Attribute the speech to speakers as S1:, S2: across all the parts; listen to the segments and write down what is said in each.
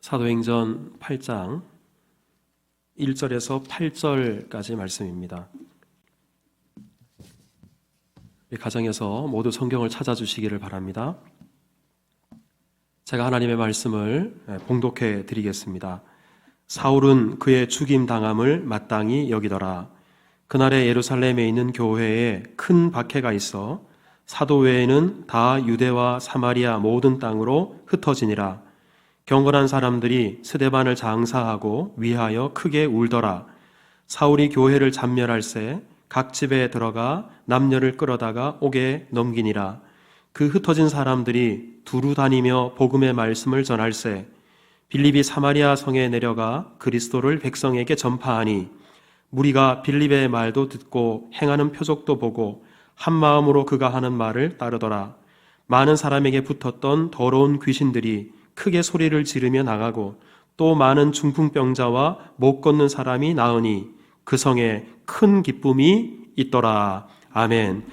S1: 사도행전 8장 1절에서 8절까지 말씀입니다. 우리 가정에서 모두 성경을 찾아주시기를 바랍니다. 제가 하나님의 말씀을 봉독해 드리겠습니다. 사울은 그의 죽임 당함을 마땅히 여기더라. 그날에 예루살렘에 있는 교회에 큰 박해가 있어 사도 외에는 다 유대와 사마리아 모든 땅으로 흩어지니라. 경건한 사람들이 스데반을 장사하고 위하여 크게 울더라. 사울이 교회를 잡멸할새 각 집에 들어가 남녀를 끌어다가 옥에 넘기니라. 그 흩어진 사람들이 두루 다니며 복음의 말씀을 전할새 빌립이 사마리아 성에 내려가 그리스도를 백성에게 전파하니 무리가 빌립의 말도 듣고 행하는 표적도 보고 한 마음으로 그가 하는 말을 따르더라. 많은 사람에게 붙었던 더러운 귀신들이 크게 소리를 지르며 나가고 또 많은 중풍병자와 못 걷는 사람이 나으니 그 성에 큰 기쁨이 있더라. 아멘.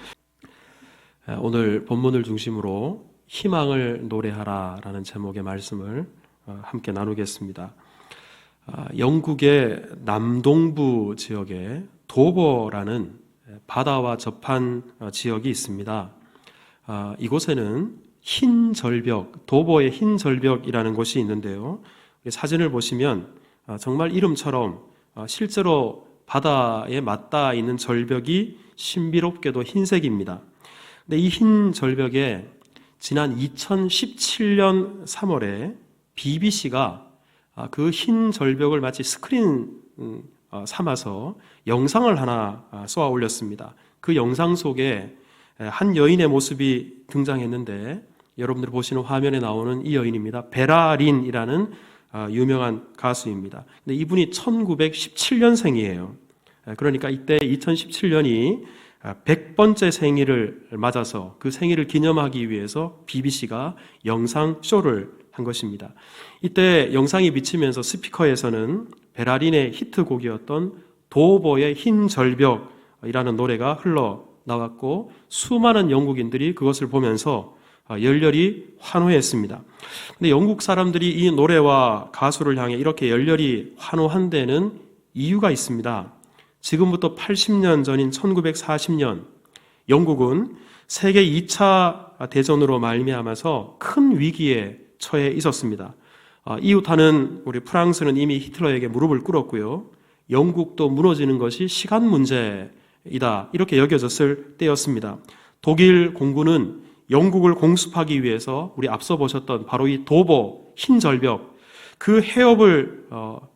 S1: 오늘 본문을 중심으로 희망을 노래하라 라는 제목의 말씀을 함께 나누겠습니다. 영국의 남동부 지역에 도버라는 바다와 접한 지역이 있습니다. 이곳에는 흰 절벽, 도버의 흰 절벽이라는 곳이 있는데요. 사진을 보시면 정말 이름처럼 실제로 바다에 맞닿아 있는 절벽이 신비롭게도 흰색입니다. 근데 이 흰 절벽에 지난 2017년 3월에 BBC가 그 흰 절벽을 마치 스크린 삼아서 영상을 하나 쏘아 올렸습니다. 그 영상 속에 한 여인의 모습이 등장했는데 여러분들이 보시는 화면에 나오는 이 여인입니다. 베라린이라는 유명한 가수입니다. 근데 이분이 1917년생이에요. 그러니까 이때 2017년이 100번째 생일을 맞아서 그 생일을 기념하기 위해서 BBC가 영상 쇼를 한 것입니다. 이때 영상이 비치면서 스피커에서는 베라린의 히트곡이었던 도버의 흰 절벽이라는 노래가 흘러나왔고 수많은 영국인들이 그것을 보면서 열렬히 환호했습니다. 근데 영국 사람들이 이 노래와 가수를 향해 이렇게 열렬히 환호한 데는 이유가 있습니다. 지금부터 80년 전인 1940년 영국은 세계 2차 대전으로 말미암아서 큰 위기에 처해 있었습니다. 이웃하는 우리 프랑스는 이미 히틀러에게 무릎을 꿇었고요. 영국도 무너지는 것이 시간 문제이다 이렇게 여겨졌을 때였습니다. 독일 공군은 영국을 공습하기 위해서 우리 앞서 보셨던 바로 이 도버 흰 절벽 그 해협을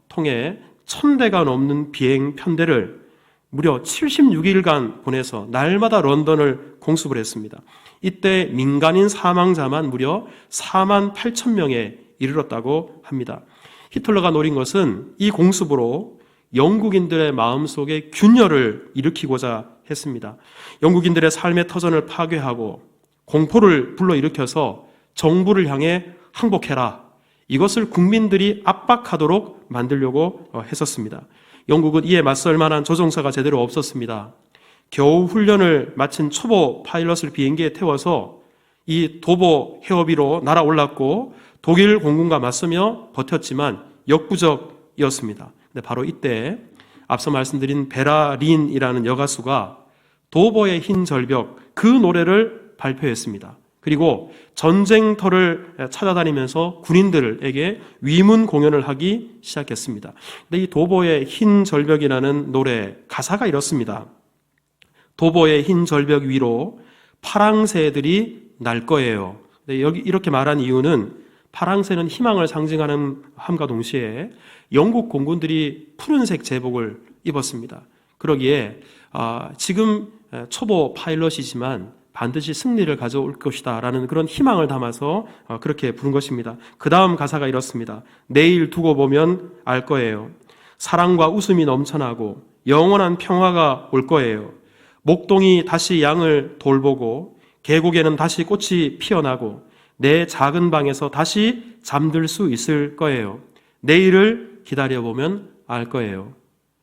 S1: 통해 1000대가 넘는 비행 편대를 무려 76일간 보내서 날마다 런던을 공습을 했습니다. 이때 민간인 사망자만 무려 4만 8천 명에 이르렀다고 합니다. 히틀러가 노린 것은 이 공습으로 영국인들의 마음속에 균열을 일으키고자 했습니다. 영국인들의 삶의 터전을 파괴하고 공포를 불러일으켜서 정부를 향해 항복해라. 이것을 국민들이 압박하도록 만들려고 했었습니다. 영국은 이에 맞설 만한 조종사가 제대로 없었습니다. 겨우 훈련을 마친 초보 파일럿을 비행기에 태워서 이 도보 해협 위로 날아올랐고 독일 공군과 맞서며 버텼지만 역부족이었습니다. 근데 바로 이때 앞서 말씀드린 베라린이라는 여가수가 도보의 흰 절벽 그 노래를 발표했습니다. 그리고 전쟁터를 찾아다니면서 군인들에게 위문 공연을 하기 시작했습니다. 근데 이 도보의 흰 절벽이라는 노래 가사가 이렇습니다. 도보의 흰 절벽 위로 파랑새들이 날 거예요. 근데 여기 이렇게 말한 이유는 파랑새는 희망을 상징하는 함과 동시에 영국 공군들이 푸른색 제복을 입었습니다. 그러기에 지금 초보 파일럿이지만 반드시 승리를 가져올 것이다 라는 그런 희망을 담아서 그렇게 부른 것입니다. 그 다음 가사가 이렇습니다. 내일 두고 보면 알 거예요. 사랑과 웃음이 넘쳐나고 영원한 평화가 올 거예요. 목동이 다시 양을 돌보고 계곡에는 다시 꽃이 피어나고 내 작은 방에서 다시 잠들 수 있을 거예요. 내일을 기다려보면 알 거예요.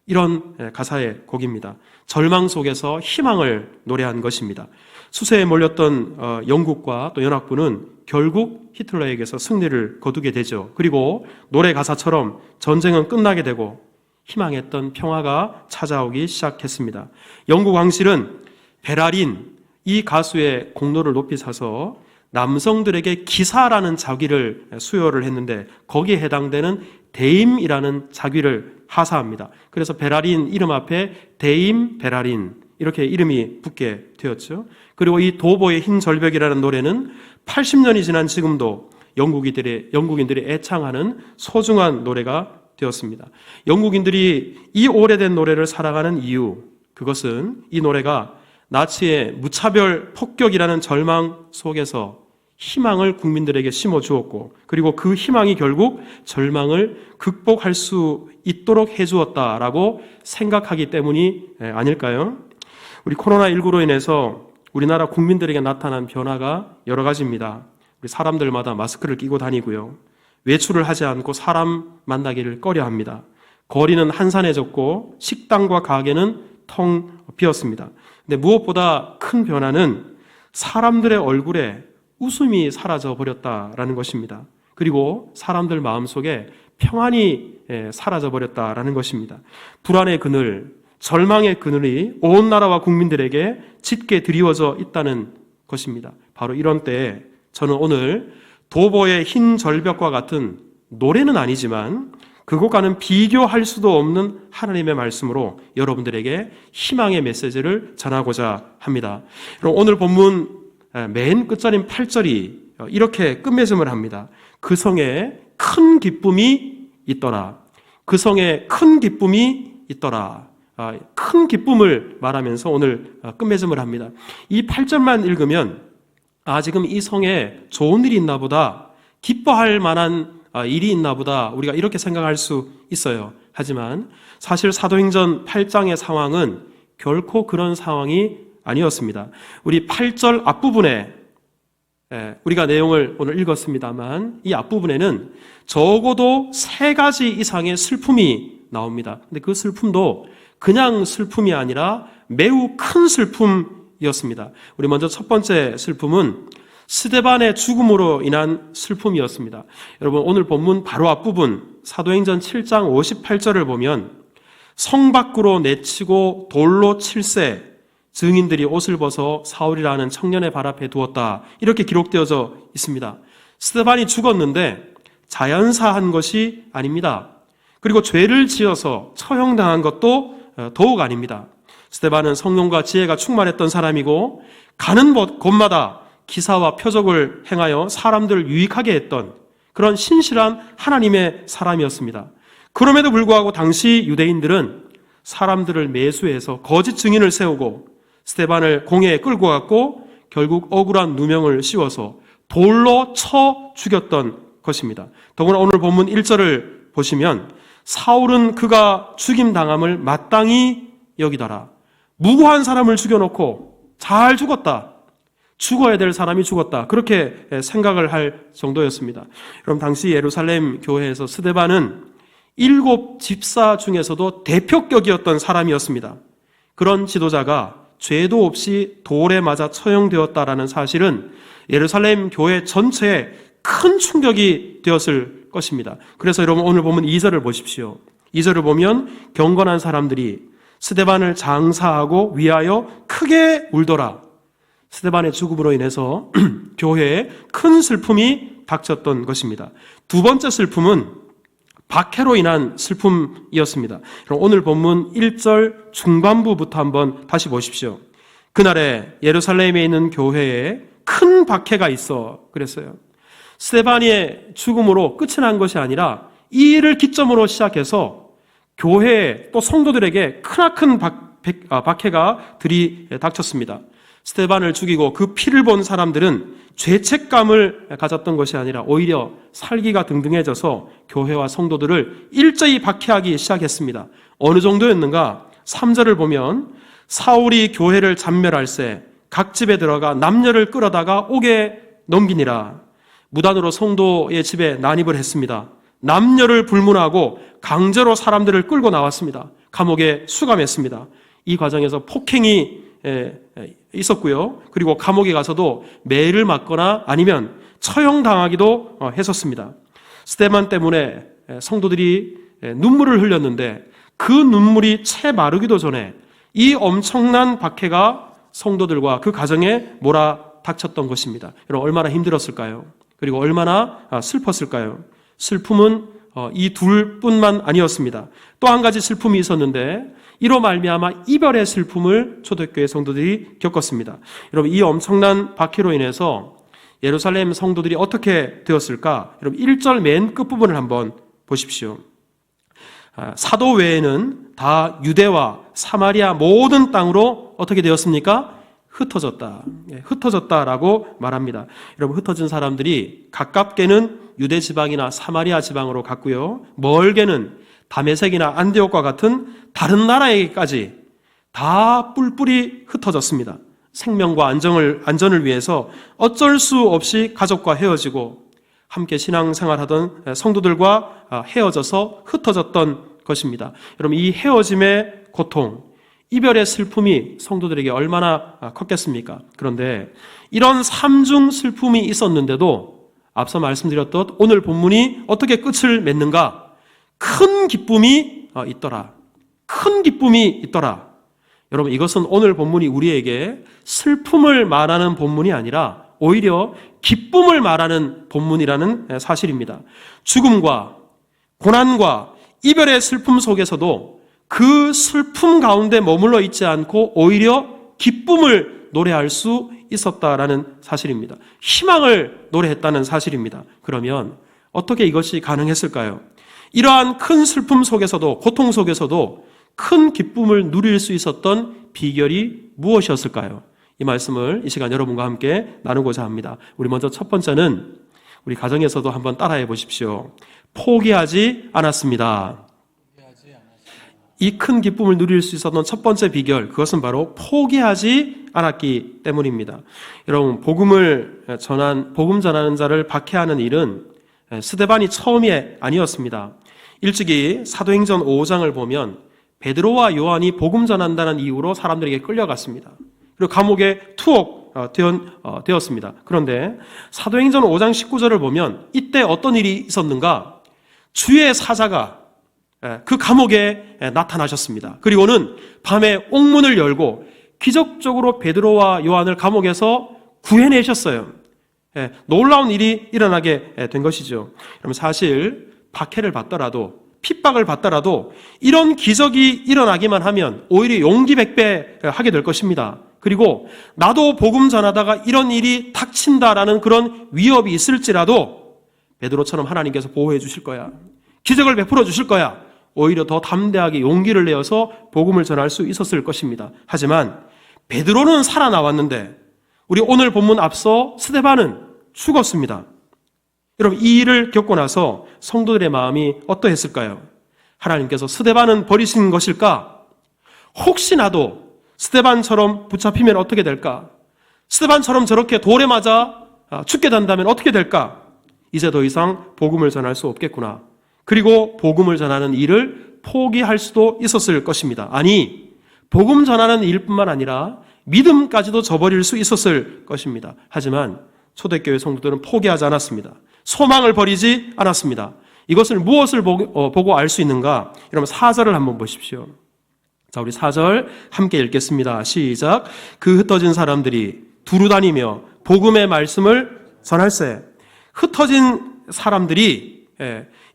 S1: 이런 가사의 곡입니다. 절망 속에서 희망을 노래한 것입니다. 수세에 몰렸던 영국과 또 연합군은 결국 히틀러에게서 승리를 거두게 되죠. 그리고 노래 가사처럼 전쟁은 끝나게 되고 희망했던 평화가 찾아오기 시작했습니다. 영국 왕실은 베라린, 이 가수의 공로를 높이 사서 남성들에게 기사라는 자귀를 수여를 했는데 거기에 해당되는 대임이라는 자귀를 하사합니다. 그래서 베라린 이름 앞에 대임 베라린 이렇게 이름이 붙게 되었죠. 그리고 이 도보의 흰 절벽이라는 노래는 80년이 지난 지금도 영국인들이 애창하는 소중한 노래가 되었습니다. 영국인들이 이 오래된 노래를 사랑하는 이유, 그것은 이 노래가 나치의 무차별 폭격이라는 절망 속에서 희망을 국민들에게 심어주었고, 그리고 그 희망이 결국 절망을 극복할 수 있도록 해주었다라고 생각하기 때문이 아닐까요? 우리 코로나19로 인해서 우리나라 국민들에게 나타난 변화가 여러 가지입니다. 우리 사람들마다 마스크를 끼고 다니고요. 외출을 하지 않고 사람 만나기를 꺼려합니다. 거리는 한산해졌고 식당과 가게는 텅 비었습니다. 근데 무엇보다 큰 변화는 사람들의 얼굴에 웃음이 사라져 버렸다라는 것입니다. 그리고 사람들 마음속에 평안이 사라져 버렸다라는 것입니다. 불안의 그늘, 절망의 그늘이 온 나라와 국민들에게 짙게 드리워져 있다는 것입니다. 바로 이런 때에 저는 오늘 도보의 흰 절벽과 같은 노래는 아니지만 그것과는 비교할 수도 없는 하나님의 말씀으로 여러분들에게 희망의 메시지를 전하고자 합니다. 그럼 오늘 본문 맨 끝절인 8절이 이렇게 끝맺음을 합니다. 그 성에 큰 기쁨이 있더라. 그 성에 큰 기쁨이 있더라. 큰 기쁨을 말하면서 오늘 끝맺음을 합니다. 이 8절만 읽으면 지금 이 성에 좋은 일이 있나 보다, 기뻐할 만한 일이 있나 보다 우리가 이렇게 생각할 수 있어요. 하지만 사실 사도행전 8장의 상황은 결코 그런 상황이 아니었습니다. 우리 8절 앞부분에 우리가 내용을 오늘 읽었습니다만 이 앞부분에는 적어도 3가지 이상의 슬픔이 나옵니다. 근데 그 슬픔도 그냥 슬픔이 아니라 매우 큰 슬픔이었습니다. 우리 먼저 첫 번째 슬픔은 스데반의 죽음으로 인한 슬픔이었습니다. 여러분 오늘 본문 바로 앞부분 사도행전 7장 58절을 보면 성 밖으로 내치고 돌로 칠세 증인들이 옷을 벗어 사울이라는 청년의 발 앞에 두었다. 이렇게 기록되어져 있습니다. 스데반이 죽었는데 자연사한 것이 아닙니다. 그리고 죄를 지어서 처형당한 것도 더욱 아닙니다. 스데반은 성령과 지혜가 충만했던 사람이고 가는 곳마다 기사와 표적을 행하여 사람들을 유익하게 했던 그런 신실한 하나님의 사람이었습니다. 그럼에도 불구하고 당시 유대인들은 사람들을 매수해서 거짓 증인을 세우고 스데반을 공회에 끌고 갔고 결국 억울한 누명을 씌워서 돌로 쳐 죽였던 것입니다. 더구나 오늘 본문 1절을 보시면 사울은 그가 죽임당함을 마땅히 여기더라. 무고한 사람을 죽여놓고 잘 죽었다. 죽어야 될 사람이 죽었다. 그렇게 생각을 할 정도였습니다. 여러분 당시 예루살렘 교회에서 스데반은 7 집사 중에서도 대표격이었던 사람이었습니다. 그런 지도자가 죄도 없이 돌에 맞아 처형되었다라는 사실은 예루살렘 교회 전체에 큰 충격이 되었을 것입니다. 그래서 여러분 오늘 보면 2절을 보십시오. 2절을 보면 경건한 사람들이 스데반을 장사하고 위하여 크게 울더라. 스데반의 죽음으로 인해서 교회에 큰 슬픔이 닥쳤던 것입니다. 두 번째 슬픔은 박해로 인한 슬픔이었습니다. 그럼 오늘 본문 1절 중반부부터 한번 다시 보십시오. 그날에 예루살렘에 있는 교회에 큰 박해가 있어 그랬어요. 스데반의 죽음으로 끝이 난 것이 아니라 이 일을 기점으로 시작해서 교회 또 성도들에게 크나큰 박해가 들이닥쳤습니다. 스데반을 죽이고 그 피를 본 사람들은 죄책감을 가졌던 것이 아니라 오히려 살기가 등등해져서 교회와 성도들을 일제히 박해하기 시작했습니다. 어느 정도였는가? 3절을 보면 사울이 교회를 잔멸할새 각 집에 들어가 남녀를 끌어다가 옥에 넘기니라. 무단으로 성도의 집에 난입을 했습니다. 남녀를 불문하고 강제로 사람들을 끌고 나왔습니다. 감옥에 수감했습니다. 이 과정에서 폭행이 있었고요. 그리고 감옥에 가서도 매를 맞거나 아니면 처형당하기도 했었습니다. 스데반 때문에 성도들이 눈물을 흘렸는데 그 눈물이 채 마르기도 전에 이 엄청난 박해가 성도들과 그 가정에 몰아닥쳤던 것입니다. 여러분 얼마나 힘들었을까요? 그리고 얼마나 슬펐을까요? 슬픔은 이 둘뿐만 아니었습니다. 또 한 가지 슬픔이 있었는데 이로 말미암아 이별의 슬픔을 초대교회 성도들이 겪었습니다. 여러분 이 엄청난 박해로 인해서 예루살렘 성도들이 어떻게 되었을까? 여러분 1절 맨 끝부분을 한번 보십시오. 사도 외에는 다 유대와 사마리아 모든 땅으로 어떻게 되었습니까? 흩어졌다. 흩어졌다라고 말합니다. 여러분 흩어진 사람들이 가깝게는 유대 지방이나 사마리아 지방으로 갔고요. 멀게는 다메섹이나 안디옥과 같은 다른 나라에까지 다 뿔뿔이 흩어졌습니다. 생명과 안전을 위해서 어쩔 수 없이 가족과 헤어지고 함께 신앙생활하던 성도들과 헤어져서 흩어졌던 것입니다. 여러분 이 헤어짐의 고통, 이별의 슬픔이 성도들에게 얼마나 컸겠습니까? 그런데 이런 삼중 슬픔이 있었는데도 앞서 말씀드렸던 오늘 본문이 어떻게 끝을 맺는가? 큰 기쁨이 있더라. 큰 기쁨이 있더라. 여러분 이것은 오늘 본문이 우리에게 슬픔을 말하는 본문이 아니라 오히려 기쁨을 말하는 본문이라는 사실입니다. 죽음과 고난과 이별의 슬픔 속에서도 그 슬픔 가운데 머물러 있지 않고 오히려 기쁨을 노래할 수 있었다라는 사실입니다. 희망을 노래했다는 사실입니다. 그러면 어떻게 이것이 가능했을까요? 이러한 큰 슬픔 속에서도 고통 속에서도 큰 기쁨을 누릴 수 있었던 비결이 무엇이었을까요? 이 말씀을 이 시간 여러분과 함께 나누고자 합니다. 우리 먼저 첫 번째는 우리 가정에서도 한번 따라해 보십시오. 포기하지 않았습니다. 이 큰 기쁨을 누릴 수 있었던 첫 번째 비결, 그것은 바로 포기하지 않았기 때문입니다. 여러분, 복음 전하는 자를 박해하는 일은 스데반이 처음이 아니었습니다. 일찍이 사도행전 5장을 보면 베드로와 요한이 복음 전한다는 이유로 사람들에게 끌려갔습니다. 그리고 감옥에 투옥되었습니다. 그런데 사도행전 5장 19절을 보면 이때 어떤 일이 있었는가? 주의 사자가 그 감옥에 나타나셨습니다. 그리고는 밤에 옥문을 열고 기적적으로 베드로와 요한을 감옥에서 구해내셨어요. 놀라운 일이 일어나게 된 것이죠. 그럼 사실 박해를 받더라도 핍박을 받더라도 이런 기적이 일어나기만 하면 오히려 용기 백배 하게 될 것입니다. 그리고 나도 복음 전하다가 이런 일이 닥친다라는 그런 위협이 있을지라도 베드로처럼 하나님께서 보호해 주실 거야. 기적을 베풀어 주실 거야. 오히려 더 담대하게 용기를 내어서 복음을 전할 수 있었을 것입니다. 하지만 베드로는 살아나왔는데 우리 오늘 본문 앞서 스데반은 죽었습니다. 여러분 이 일을 겪고 나서 성도들의 마음이 어떠했을까요? 하나님께서 스데반은 버리신 것일까? 혹시나도 스데반처럼 붙잡히면 어떻게 될까? 스데반처럼 저렇게 돌에 맞아 죽게 된다면 어떻게 될까? 이제 더 이상 복음을 전할 수 없겠구나. 그리고 복음을 전하는 일을 포기할 수도 있었을 것입니다. 아니, 복음 전하는 일뿐만 아니라 믿음까지도 저버릴 수 있었을 것입니다. 하지만 초대교회 성도들은 포기하지 않았습니다. 소망을 버리지 않았습니다. 이것을 무엇을 보고 알 수 있는가? 여러분 4절을 한번 보십시오. 자, 우리 4절 함께 읽겠습니다. 시작. 그 흩어진 사람들이 두루 다니며 복음의 말씀을 전할세. 흩어진 사람들이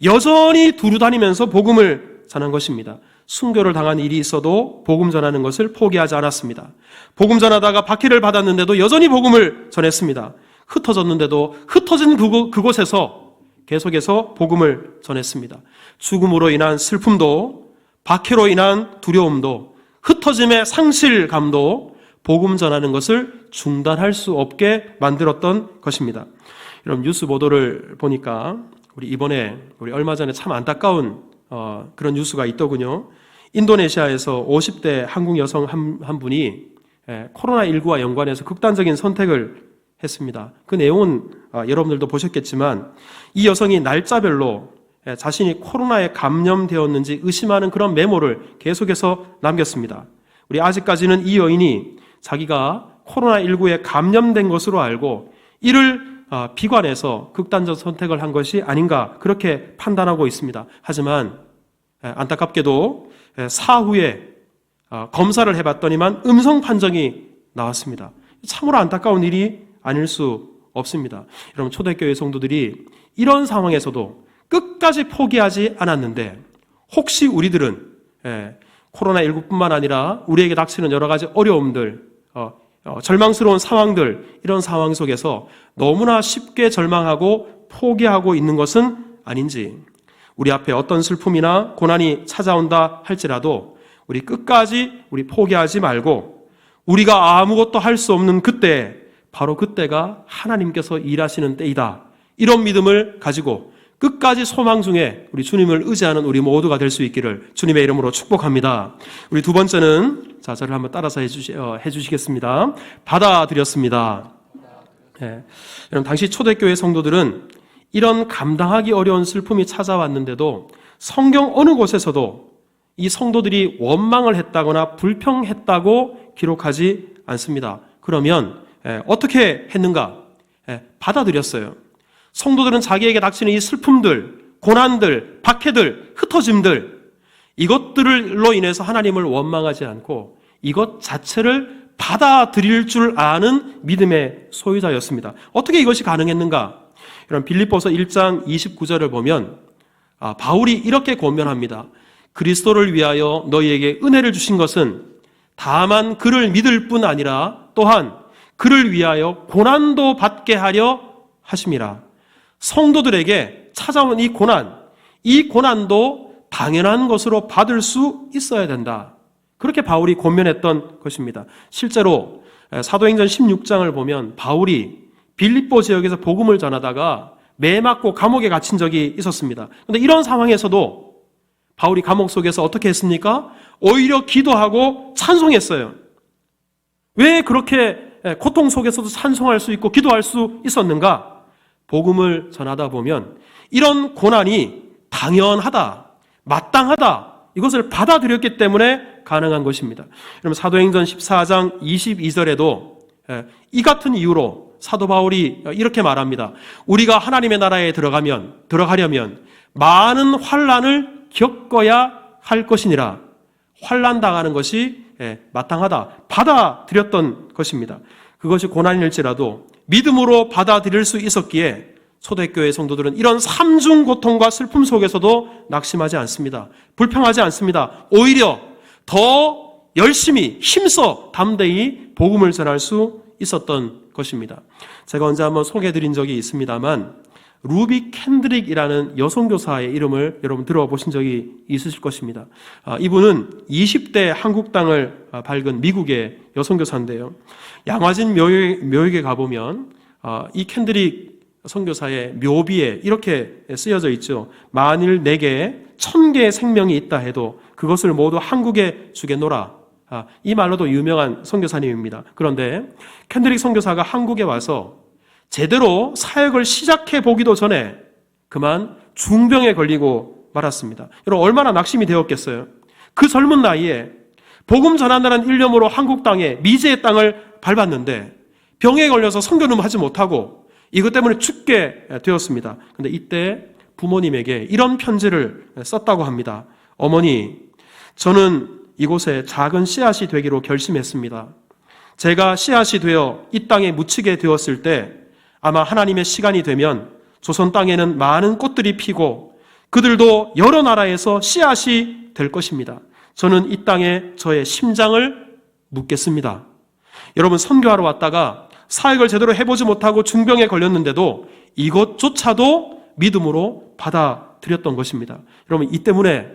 S1: 여전히 두루 다니면서 복음을 전한 것입니다. 순교를 당한 일이 있어도 복음 전하는 것을 포기하지 않았습니다. 복음 전하다가 박해를 받았는데도 여전히 복음을 전했습니다. 흩어졌는데도 흩어진 그곳에서 계속해서 복음을 전했습니다. 죽음으로 인한 슬픔도 박해로 인한 두려움도 흩어짐의 상실감도 복음 전하는 것을 중단할 수 없게 만들었던 것입니다. 여러분 뉴스 보도를 보니까 우리 얼마 전에 참 안타까운 그런 뉴스가 있더군요. 인도네시아에서 50대 한국 여성 한 분이 코로나19와 연관해서 극단적인 선택을 했습니다. 그 내용은 여러분들도 보셨겠지만 이 여성이 날짜별로 자신이 코로나에 감염되었는지 의심하는 그런 메모를 계속해서 남겼습니다. 우리 아직까지는 이 여인이 자기가 코로나19에 감염된 것으로 알고 이를 비관해서 극단적 선택을 한 것이 아닌가 그렇게 판단하고 있습니다. 하지만 안타깝게도 사후에 검사를 해봤더니만 음성 판정이 나왔습니다. 참으로 안타까운 일이 아닐 수 없습니다. 여러분, 초대교회 성도들이 이런 상황에서도 끝까지 포기하지 않았는데 혹시 우리들은 코로나19뿐만 아니라 우리에게 닥치는 여러 가지 어려움들, 절망스러운 상황들, 이런 상황 속에서 너무나 쉽게 절망하고 포기하고 있는 것은 아닌지, 우리 앞에 어떤 슬픔이나 고난이 찾아온다 할지라도 우리 끝까지 우리 포기하지 말고 우리가 아무것도 할 수 없는 그때, 바로 그때가 하나님께서 일하시는 때이다, 이런 믿음을 가지고 끝까지 소망 중에 우리 주님을 의지하는 우리 모두가 될 수 있기를 주님의 이름으로 축복합니다. 우리 두 번째는, 자, 저를 한번 따라서 해주시겠습니다. 받아들였습니다. 여러분, 당시 초대교회 성도들은 이런 감당하기 어려운 슬픔이 찾아왔는데도 성경 어느 곳에서도 이 성도들이 원망을 했다거나 불평했다고 기록하지 않습니다. 그러면 어떻게 했는가? 받아들였어요. 성도들은 자기에게 닥치는 이 슬픔들, 고난들, 박해들, 흩어짐들, 이것들로 인해서 하나님을 원망하지 않고 이것 자체를 받아들일 줄 아는 믿음의 소유자였습니다. 어떻게 이것이 가능했는가? 여러분, 빌립보서 1장 29절을 보면 바울이 이렇게 권면합니다. 그리스도를 위하여 너희에게 은혜를 주신 것은 다만 그를 믿을 뿐 아니라 또한 그를 위하여 고난도 받게 하려 하심이라. 성도들에게 찾아온 이 고난도 당연한 것으로 받을 수 있어야 된다. 그렇게 바울이 권면했던 것입니다. 실제로 사도행전 16장을 보면 바울이 빌립보 지역에서 복음을 전하다가 매 맞고 감옥에 갇힌 적이 있었습니다. 그런데 이런 상황에서도 바울이 감옥 속에서 어떻게 했습니까? 오히려 기도하고 찬송했어요. 왜 그렇게 고통 속에서도 찬송할 수 있고 기도할 수 있었는가? 복음을 전하다 보면 이런 고난이 당연하다, 마땅하다, 이것을 받아들였기 때문에 가능한 것입니다. 여러분, 사도행전 14장 22절에도 이 같은 이유로 사도 바울이 이렇게 말합니다. 우리가 하나님의 나라에 들어가려면 많은 환난을 겪어야 할 것이니라. 환난 당하는 것이 마땅하다, 받아들였던 것입니다. 그것이 고난일지라도 믿음으로 받아들일 수 있었기에 초대교회 성도들은 이런 삼중 고통과 슬픔 속에서도 낙심하지 않습니다. 불평하지 않습니다. 오히려 더 열심히 힘써 담대히 복음을 전할 수 있었던 것입니다. 제가 언제 한번 소개해드린 적이 있습니다만 루비 캔드릭이라는 여성교사의 이름을 여러분 들어보신 적이 있으실 것입니다. 이분은 20대 한국 땅을 밝은 미국의 여성교사인데요. 양화진 묘역에 가보면 이 캔드릭 선교사의 묘비에 이렇게 쓰여져 있죠. 만일 내게 1000개의 생명이 있다 해도 그것을 모두 한국에 주겠노라. 이 말로도 유명한 선교사님입니다. 그런데 캔드릭 선교사가 한국에 와서 제대로 사역을 시작해 보기도 전에 그만 중병에 걸리고 말았습니다. 여러분, 얼마나 낙심이 되었겠어요? 그 젊은 나이에 복음 전한다는 일념으로 한국 땅에 미지의 땅을 밟았는데 병에 걸려서 선교는 하지 못하고 이것 때문에 죽게 되었습니다. 그런데 이때 부모님에게 이런 편지를 썼다고 합니다. 어머니, 저는 이곳에 작은 씨앗이 되기로 결심했습니다. 제가 씨앗이 되어 이 땅에 묻히게 되었을 때 아마 하나님의 시간이 되면 조선 땅에는 많은 꽃들이 피고 그들도 여러 나라에서 씨앗이 될 것입니다. 저는 이 땅에 저의 심장을 묻겠습니다. 여러분, 선교하러 왔다가 사역을 제대로 해보지 못하고 중병에 걸렸는데도 이것조차도 믿음으로 받아들였던 것입니다. 여러분, 이 때문에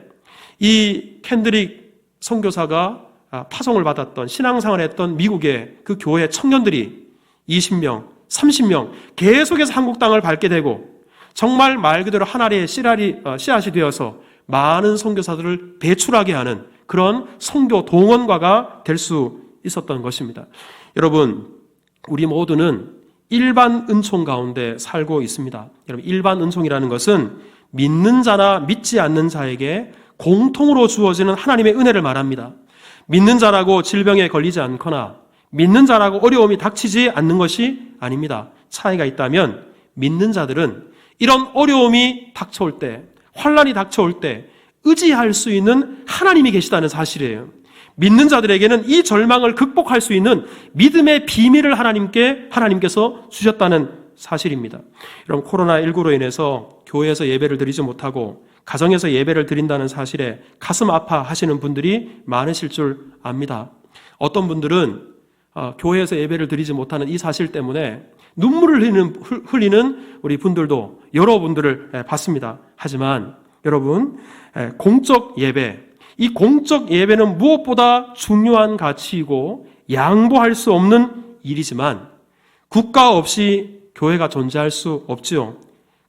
S1: 이 캔드릭 선교사가 파송을 받았던, 신앙생활을 했던 미국의 그 교회 청년들이 20명, 30명 계속해서 한국 땅을 밟게 되고 정말 말 그대로 하나의 씨앗이 되어서 많은 선교사들을 배출하게 하는 그런 선교 동원과가 될 수 있었던 것입니다. 여러분, 우리 모두는 일반 은총 가운데 살고 있습니다. 여러분, 일반 은총이라는 것은 믿는 자나 믿지 않는 자에게 공통으로 주어지는 하나님의 은혜를 말합니다. 믿는 자라고 질병에 걸리지 않거나 믿는 자라고 어려움이 닥치지 않는 것이 아닙니다. 차이가 있다면 믿는 자들은 이런 어려움이 닥쳐올 때, 환난이 닥쳐올 때 의지할 수 있는 하나님이 계시다는 사실이에요. 믿는 자들에게는 이 절망을 극복할 수 있는 믿음의 비밀을 하나님께서 주셨다는 사실입니다. 여러분, 코로나19로 인해서 교회에서 예배를 드리지 못하고 가정에서 예배를 드린다는 사실에 가슴 아파하시는 분들이 많으실 줄 압니다. 어떤 분들은 교회에서 예배를 드리지 못하는 이 사실 때문에 눈물을 흘리는 우리 분들도 여러분들을 봤습니다. 하지만 여러분, 공적 예배, 이 공적 예배는 무엇보다 중요한 가치이고 양보할 수 없는 일이지만 국가 없이 교회가 존재할 수 없지요.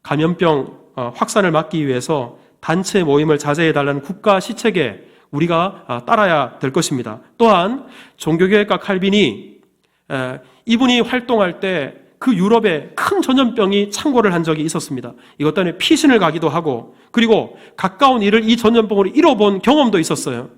S1: 감염병 확산을 막기 위해서 단체 모임을 자제해달라는 국가 시책에 우리가 따라야 될 것입니다. 또한 종교교회과 칼빈이 이분이 활동할 때 그 유럽에 큰 전염병이 창궐을 한 적이 있었습니다. 이것 때문에 피신을 가기도 하고 그리고 가까운 일을 이 전염병으로 잃어본 경험도 있었어요.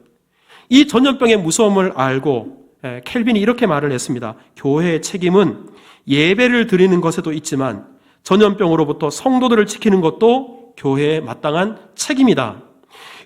S1: 이 전염병의 무서움을 알고 켈빈이 이렇게 말을 했습니다. 교회의 책임은 예배를 드리는 것에도 있지만 전염병으로부터 성도들을 지키는 것도 교회의 마땅한 책임이다.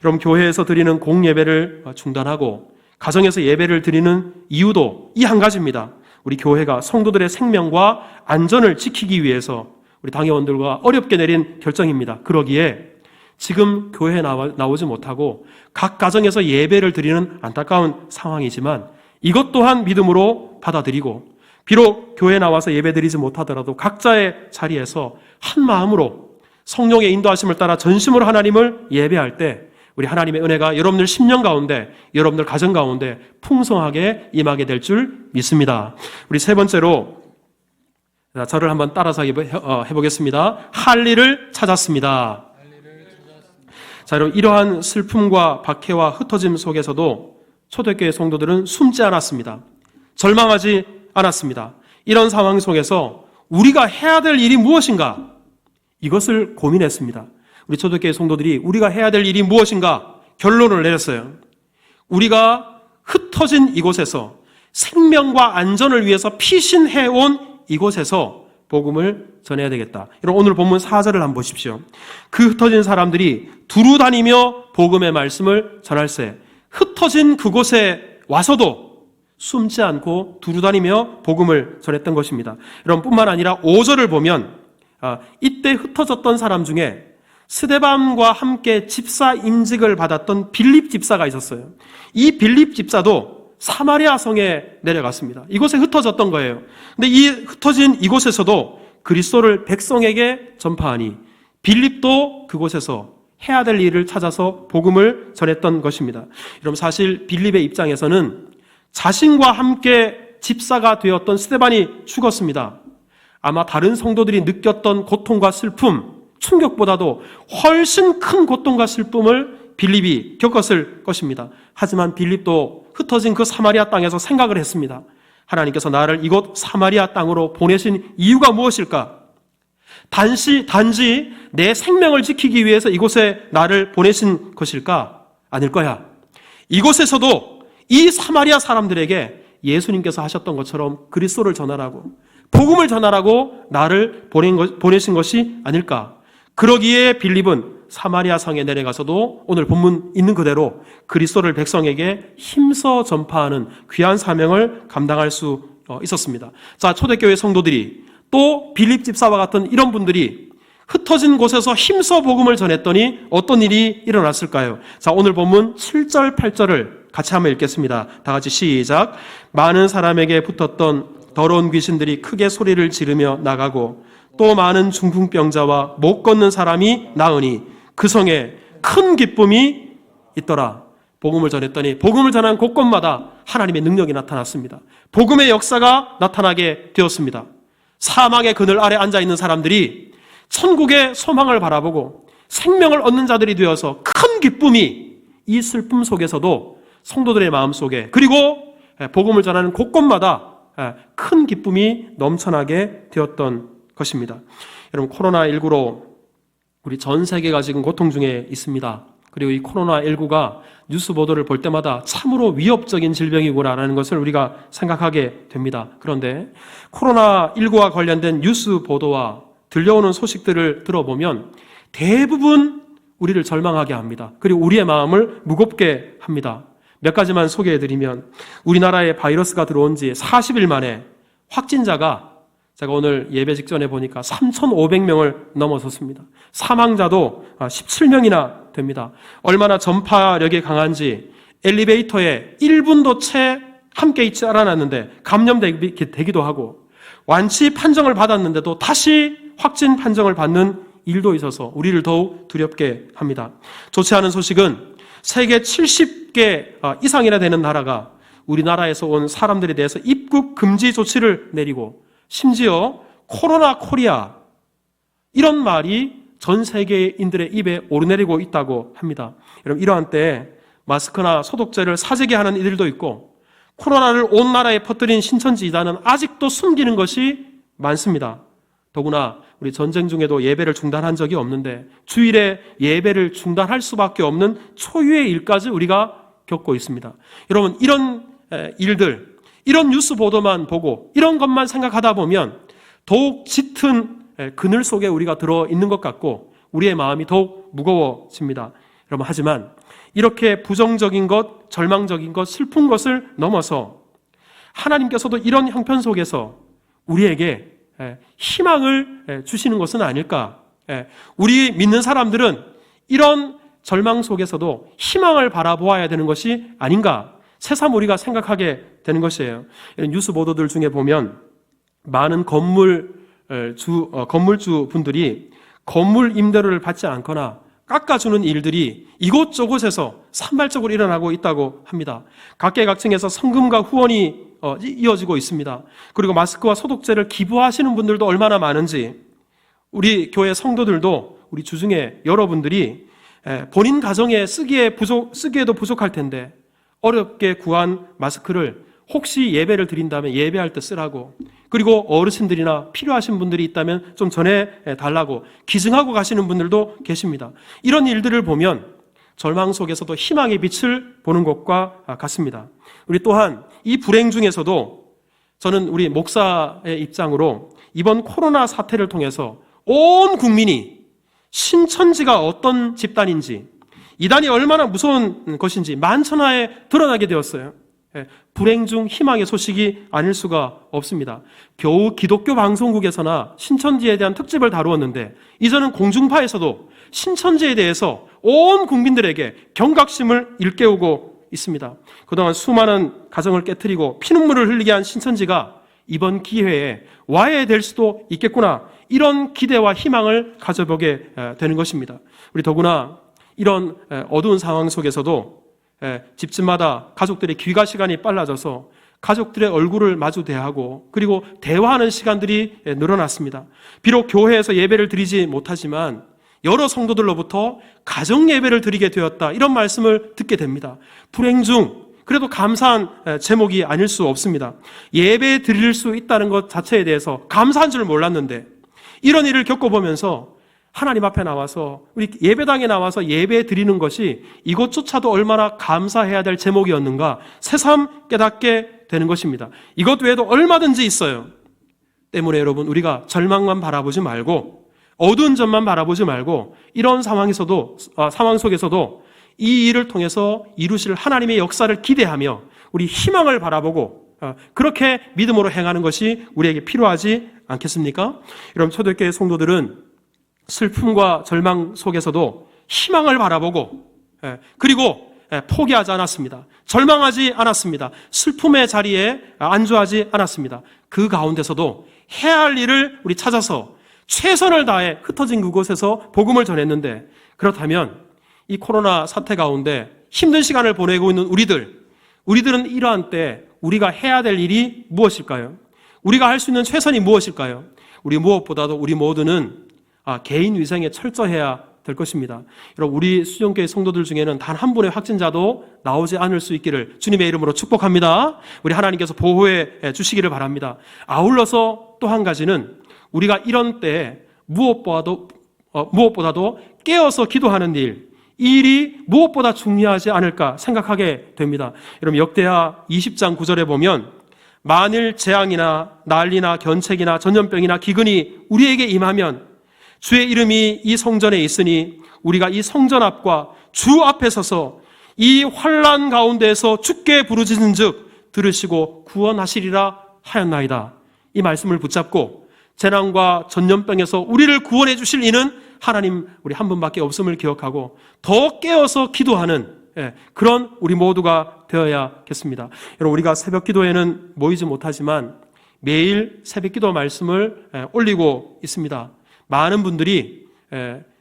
S1: 여러분, 교회에서 드리는 공예배를 중단하고 가정에서 예배를 드리는 이유도 이 한 가지입니다. 우리 교회가 성도들의 생명과 안전을 지키기 위해서 우리 당회원들과 어렵게 내린 결정입니다. 그러기에 지금 교회에 나오지 못하고 각 가정에서 예배를 드리는 안타까운 상황이지만 이것 또한 믿음으로 받아들이고 비록 교회에 나와서 예배 드리지 못하더라도 각자의 자리에서 한 마음으로 성령의 인도하심을 따라 전심으로 하나님을 예배할 때 우리 하나님의 은혜가 여러분들 심령 가운데, 여러분들 가정 가운데 풍성하게 임하게 될 줄 믿습니다. 우리 세 번째로 저를 한번 따라서 해보겠습니다. 할 일을 찾았습니다. 자, 여러분, 이러한 슬픔과 박해와 흩어짐 속에서도 초대교회 성도들은 숨지 않았습니다. 절망하지 않았습니다. 이런 상황 속에서 우리가 해야 될 일이 무엇인가? 이것을 고민했습니다. 우리 초대교회 성도들이 우리가 해야 될 일이 무엇인가 결론을 내렸어요. 우리가 흩어진 이곳에서 생명과 안전을 위해서 피신해온 이곳에서 복음을 전해야 되겠다. 여러분, 오늘 본문 4절을 한번 보십시오. 그 흩어진 사람들이 두루 다니며 복음의 말씀을 전할세. 흩어진 그곳에 와서도 숨지 않고 두루 다니며 복음을 전했던 것입니다. 여러분, 뿐만 아니라 5절을 보면 이때 흩어졌던 사람 중에 스데반과 함께 집사 임직을 받았던 빌립 집사가 있었어요. 이 빌립 집사도 사마리아 성에 내려갔습니다. 이곳에 흩어졌던 거예요. 근데 이 흩어진 이곳에서도 그리스도를 백성에게 전파하니 빌립도 그곳에서 해야 될 일을 찾아서 복음을 전했던 것입니다. 여러분, 사실 빌립의 입장에서는 자신과 함께 집사가 되었던 스데반이 죽었습니다. 아마 다른 성도들이 느꼈던 고통과 슬픔, 충격보다도 훨씬 큰 고통과 슬픔을 빌립이 겪었을 것입니다. 하지만 빌립도 흩어진 그 사마리아 땅에서 생각을 했습니다. 하나님께서 나를 이곳 사마리아 땅으로 보내신 이유가 무엇일까? 단지 내 생명을 지키기 위해서 이곳에 나를 보내신 것일까? 아닐 거야. 이곳에서도 이 사마리아 사람들에게 예수님께서 하셨던 것처럼 그리스도를 전하라고, 복음을 전하라고 나를 보내신 것이 아닐까? 그러기에 빌립은 사마리아 성에 내려가서도 오늘 본문 있는 그대로 그리스도를 백성에게 힘써 전파하는 귀한 사명을 감당할 수 있었습니다. 자, 초대교회 성도들이 또 빌립 집사와 같은 이런 분들이 흩어진 곳에서 힘써 복음을 전했더니 어떤 일이 일어났을까요? 자, 오늘 본문 7절, 8절을 같이 한번 읽겠습니다. 다 같이 시작. 많은 사람에게 붙었던 더러운 귀신들이 크게 소리를 지르며 나가고 또 많은 중풍병자와 못 걷는 사람이 나으니 그 성에 큰 기쁨이 있더라. 복음을 전했더니 복음을 전한 곳곳마다 하나님의 능력이 나타났습니다. 복음의 역사가 나타나게 되었습니다. 사망의 그늘 아래 앉아있는 사람들이 천국의 소망을 바라보고 생명을 얻는 자들이 되어서 큰 기쁨이 이 슬픔 속에서도 성도들의 마음속에, 그리고 복음을 전하는 곳곳마다 큰 기쁨이 넘쳐나게 되었던 것입니다. 여러분, 코로나19로 우리 전 세계가 지금 고통 중에 있습니다. 그리고 이 코로나19가 뉴스 보도를 볼 때마다 참으로 위협적인 질병이구나라는 것을 우리가 생각하게 됩니다. 그런데 코로나19와 관련된 뉴스 보도와 들려오는 소식들을 들어보면 대부분 우리를 절망하게 합니다. 그리고 우리의 마음을 무겁게 합니다. 몇 가지만 소개해드리면 우리나라에 바이러스가 들어온 지 40일 만에 확진자가 제가 오늘 예배 직전에 보니까 3,500명을 넘어섰습니다. 사망자도 17명이나 됩니다. 얼마나 전파력이 강한지 엘리베이터에 1분도 채 함께 있지 않았는데 감염되기도 하고 완치 판정을 받았는데도 다시 확진 판정을 받는 일도 있어서 우리를 더욱 두렵게 합니다. 좋지 않은 소식은 세계 70개 이상이나 되는 나라가 우리나라에서 온 사람들에 대해서 입국 금지 조치를 내리고 심지어 코로나 코리아 이런 말이 전 세계인들의 입에 오르내리고 있다고 합니다. 여러분 이러한 때에 마스크나 소독제를 사재기 하는 이들도 있고 코로나를 온 나라에 퍼뜨린 신천지 이단은 아직도 숨기는 것이 많습니다. 더구나 우리 전쟁 중에도 예배를 중단한 적이 없는데 주일에 예배를 중단할 수밖에 없는 초유의 일까지 우리가 겪고 있습니다. 여러분 이런 일들, 이런 뉴스 보도만 보고 이런 것만 생각하다 보면 더욱 짙은 그늘 속에 우리가 들어있는 것 같고 우리의 마음이 더욱 무거워집니다. 여러분 하지만 이렇게 부정적인 것, 절망적인 것, 슬픈 것을 넘어서 하나님께서도 이런 형편 속에서 우리에게 희망을 주시는 것은 아닐까. 우리 믿는 사람들은 이런 절망 속에서도 희망을 바라보아야 되는 것이 아닌가. 새삼 우리가 생각하게 되는 것이에요. 뉴스 보도들 중에 보면 많은 건물주 분들이 건물 임대료를 받지 않거나 깎아주는 일들이 이곳저곳에서 산발적으로 일어나고 있다고 합니다. 각계각층에서 성금과 후원이 이어지고 있습니다. 그리고 마스크와 소독제를 기부하시는 분들도 얼마나 많은지 우리 교회 성도들도 우리 주중에 여러분들이 본인 가정에 쓰기에도 부족할 텐데 어렵게 구한 마스크를 혹시 예배를 드린다면 예배할 때 쓰라고 그리고 어르신들이나 필요하신 분들이 있다면 좀 전해달라고 기증하고 가시는 분들도 계십니다. 이런 일들을 보면 절망 속에서도 희망의 빛을 보는 것과 같습니다. 우리 또한 이 불행 중에서도 저는 우리 목사의 입장으로 이번 코로나 사태를 통해서 온 국민이 신천지가 어떤 집단인지 이단이 얼마나 무서운 것인지 만천하에 드러나게 되었어요. 불행 중 희망의 소식이 아닐 수가 없습니다. 겨우 기독교 방송국에서나 신천지에 대한 특집을 다루었는데 이제는 공중파에서도 신천지에 대해서 온 국민들에게 경각심을 일깨우고 있습니다. 그동안 수많은 가정을 깨트리고 피눈물을 흘리게 한 신천지가 이번 기회에 와해될 수도 있겠구나 이런 기대와 희망을 가져보게 되는 것입니다. 우리 더구나 이런 어두운 상황 속에서도 집집마다 가족들의 귀가 시간이 빨라져서 가족들의 얼굴을 마주 대하고 그리고 대화하는 시간들이 늘어났습니다. 비록 교회에서 예배를 드리지 못하지만 여러 성도들로부터 가정 예배를 드리게 되었다 이런 말씀을 듣게 됩니다. 불행 중 그래도 감사한 제목이 아닐 수 없습니다. 예배 드릴 수 있다는 것 자체에 대해서 감사한 줄 몰랐는데 이런 일을 겪어보면서 하나님 앞에 나와서 우리 예배당에 나와서 예배 드리는 것이 이것조차도 얼마나 감사해야 될 제목이었는가 새삼 깨닫게 되는 것입니다. 이것 외에도 얼마든지 있어요. 때문에 여러분 우리가 절망만 바라보지 말고 어두운 점만 바라보지 말고 이런 상황 속에서도 이 일을 통해서 이루실 하나님의 역사를 기대하며 우리 희망을 바라보고 그렇게 믿음으로 행하는 것이 우리에게 필요하지 않겠습니까? 여러분 초대교회 성도들은 슬픔과 절망 속에서도 희망을 바라보고 그리고 포기하지 않았습니다. 절망하지 않았습니다. 슬픔의 자리에 안주하지 않았습니다. 그 가운데서도 해야 할 일을 우리 찾아서 최선을 다해 흩어진 그곳에서 복음을 전했는데 그렇다면 이 코로나 사태 가운데 힘든 시간을 보내고 있는 우리들은 이러한 때 우리가 해야 될 일이 무엇일까요? 우리가 할 수 있는 최선이 무엇일까요? 우리 무엇보다도 우리 모두는 개인 위생에 철저해야 될 것입니다. 여러분 우리 수종교회 성도들 중에는 단 한 분의 확진자도 나오지 않을 수 있기를 주님의 이름으로 축복합니다. 우리 하나님께서 보호해 주시기를 바랍니다. 아울러서 또 한 가지는 우리가 이런 때에 무엇보다도 깨어서 기도하는 일 이 일이 무엇보다 중요하지 않을까 생각하게 됩니다. 여러분, 역대하 20장 9절에 보면 만일 재앙이나 난리나 견책이나 전염병이나 기근이 우리에게 임하면 주의 이름이 이 성전에 있으니 우리가 이 성전 앞과 주 앞에 서서 이 환난 가운데에서 주께 부르짖은 즉 들으시고 구원하시리라 하였나이다. 이 말씀을 붙잡고 재난과 전염병에서 우리를 구원해 주실 이는 하나님 우리 한 분밖에 없음을 기억하고 더 깨어서 기도하는 그런 우리 모두가 되어야겠습니다. 여러분, 우리가 새벽 기도에는 모이지 못하지만 매일 새벽 기도 말씀을 올리고 있습니다. 많은 분들이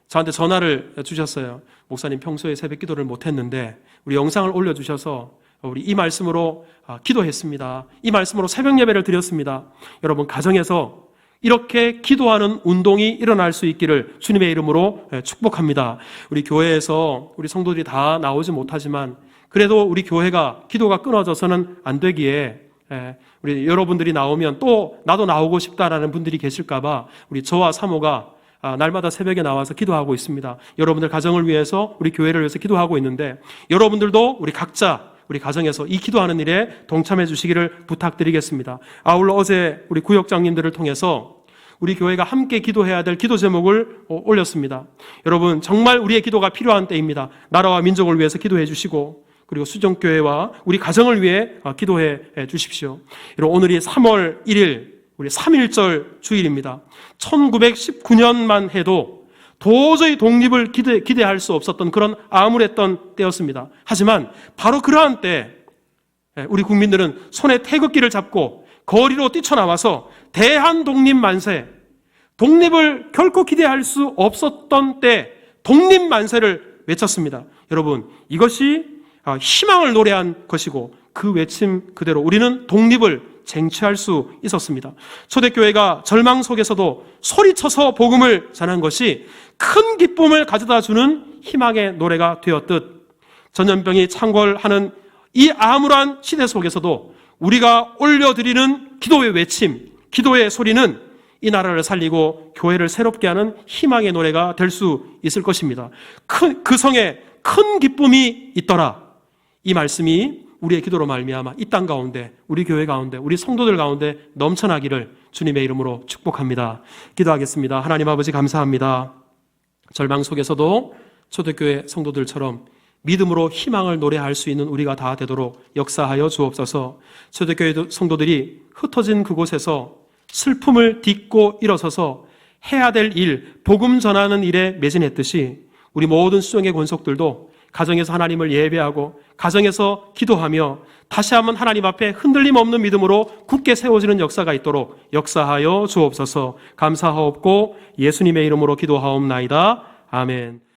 S1: 저한테 전화를 주셨어요. 목사님, 평소에 새벽 기도를 못했는데 우리 영상을 올려주셔서 우리 이 말씀으로 기도했습니다. 이 말씀으로 새벽 예배를 드렸습니다. 여러분, 가정에서 이렇게 기도하는 운동이 일어날 수 있기를 주님의 이름으로 축복합니다. 우리 교회에서 우리 성도들이 다 나오지 못하지만 그래도 우리 교회가 기도가 끊어져서는 안 되기에 우리 여러분들이 나오면 또 나도 나오고 싶다라는 분들이 계실까봐 우리 저와 사모가 날마다 새벽에 나와서 기도하고 있습니다. 여러분들 가정을 위해서 우리 교회를 위해서 기도하고 있는데 여러분들도 우리 각자 우리 가정에서 이 기도하는 일에 동참해 주시기를 부탁드리겠습니다. 아울러 어제 우리 구역장님들을 통해서 우리 교회가 함께 기도해야 될 기도 제목을 올렸습니다. 여러분, 정말 우리의 기도가 필요한 때입니다. 나라와 민족을 위해서 기도해 주시고 그리고 수정교회와 우리 가정을 위해 기도해 주십시오. 여러분, 오늘이 3월 1일 우리 3.1절 주일입니다. 1919년만 해도 도저히 독립을 기대할 수 없었던 그런 암울했던 때였습니다. 하지만 바로 그러한 때 우리 국민들은 손에 태극기를 잡고 거리로 뛰쳐나와서 대한독립 만세, 독립을 결코 기대할 수 없었던 때 독립 만세를 외쳤습니다. 여러분, 이것이 희망을 노래한 것이고 그 외침 그대로 우리는 독립을 쟁취할 수 있었습니다. 초대교회가 절망 속에서도 소리쳐서 복음을 전한 것이 큰 기쁨을 가져다 주는 희망의 노래가 되었듯 전염병이 창궐하는 이 암울한 시대 속에서도 우리가 올려드리는 기도의 외침, 기도의 소리는 이 나라를 살리고 교회를 새롭게 하는 희망의 노래가 될 수 있을 것입니다. 그 성에 큰 기쁨이 있더라. 이 말씀이 우리의 기도로 말미암아 이 땅 가운데, 우리 교회 가운데, 우리 성도들 가운데 넘쳐나기를 주님의 이름으로 축복합니다. 기도하겠습니다. 하나님 아버지, 감사합니다. 절망 속에서도 초대교회 성도들처럼 믿음으로 희망을 노래할 수 있는 우리가 다 되도록 역사하여 주옵소서. 초대교회 성도들이 흩어진 그곳에서 슬픔을 딛고 일어서서 해야 될 일, 복음 전하는 일에 매진했듯이 우리 모든 수정의 권속들도 가정에서 하나님을 예배하고 가정에서 기도하며 다시 한번 하나님 앞에 흔들림 없는 믿음으로 굳게 세워지는 역사가 있도록 역사하여 주옵소서. 감사하옵고 예수님의 이름으로 기도하옵나이다. 아멘.